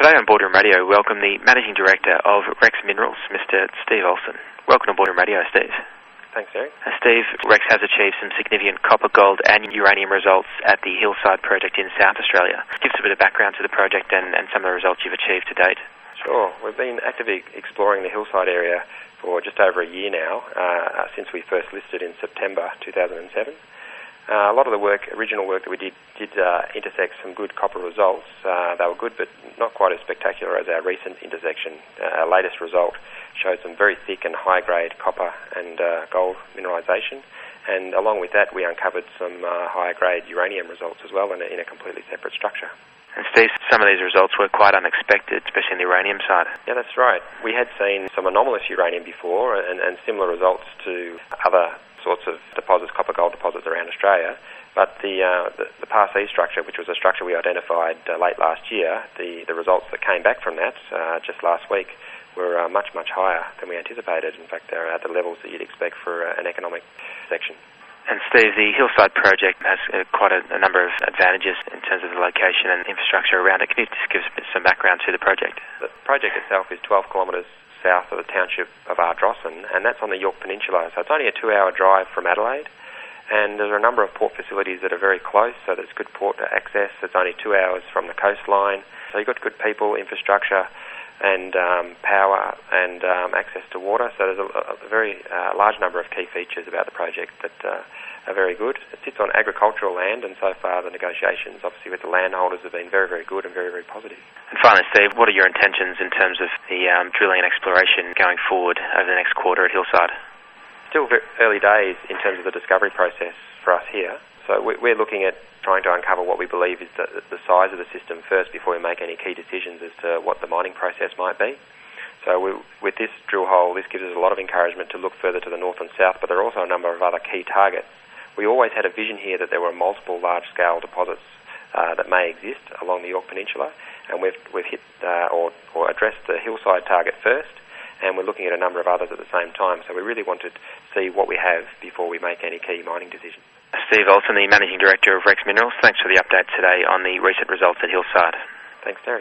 Today on Boardroom Radio, we welcome the Managing Director of Rex Minerals, Mr. Steve Olsen. Welcome to Boardroom Radio, Steve. Thanks, Eric. Steve, Rex has achieved some significant copper, gold and uranium results at the Hillside project in South Australia. Give us a bit of background to the project and some of the results you've achieved to date. Sure. We've been actively exploring the Hillside area for just over a year now, since we first listed in September 2007. A lot of the original work that we did intersect some good copper results. They were good, but not quite as spectacular as our recent intersection. Our latest result showed some very thick and high-grade copper and gold mineralisation, and along with that we uncovered some higher-grade uranium results as well in a completely separate structure. And Steve, some of these results were quite unexpected, especially in the uranium side. Yeah, that's right. We had seen some anomalous uranium before and similar results to other sorts of deposits, copper-gold deposits around Australia, but the Part C structure, which was a structure we identified late last year, the results that came back from that just last week were much higher than we anticipated. In fact, they're at the levels that you'd expect for an economic section. And Steve, the Hillside project has quite a number of advantages in terms of the location and infrastructure around it. Can you just give us some background to the project? The project itself is 12 kilometres south of the township of Ardrossan, and that's on the Yorke Peninsula, so it's only a 2-hour drive from Adelaide, and there's a number of port facilities that are very close, so there's good port access. It's only 2 hours from the coastline, so you've got good people, infrastructure and power and access to water, so there's a very large number of key features about the project that are very good. It sits on agricultural land, and so far the negotiations obviously with the landholders have been very good and very positive. And finally, Steve, what are your intentions in terms of the drilling and exploration going forward over the next quarter at Hillside? Still very early days in terms of the discovery process for us here, so we're looking at trying to uncover what we believe is the size of the system first before we make any key decisions as to what the mining process might be. So with this drill hole, this gives us a lot of encouragement to look further to the north and south, but there are also a number of other key targets. We always had a vision here that there were multiple large-scale deposits that may exist along the Yorke Peninsula, and we've hit or addressed the Hillside target first, and we're looking at a number of others at the same time. So we really wanted to see what we have before we make any key mining decisions. Steve Olsen, the Managing Director of Rex Minerals, thanks for the update today on the recent results at Hillside. Thanks, Terry.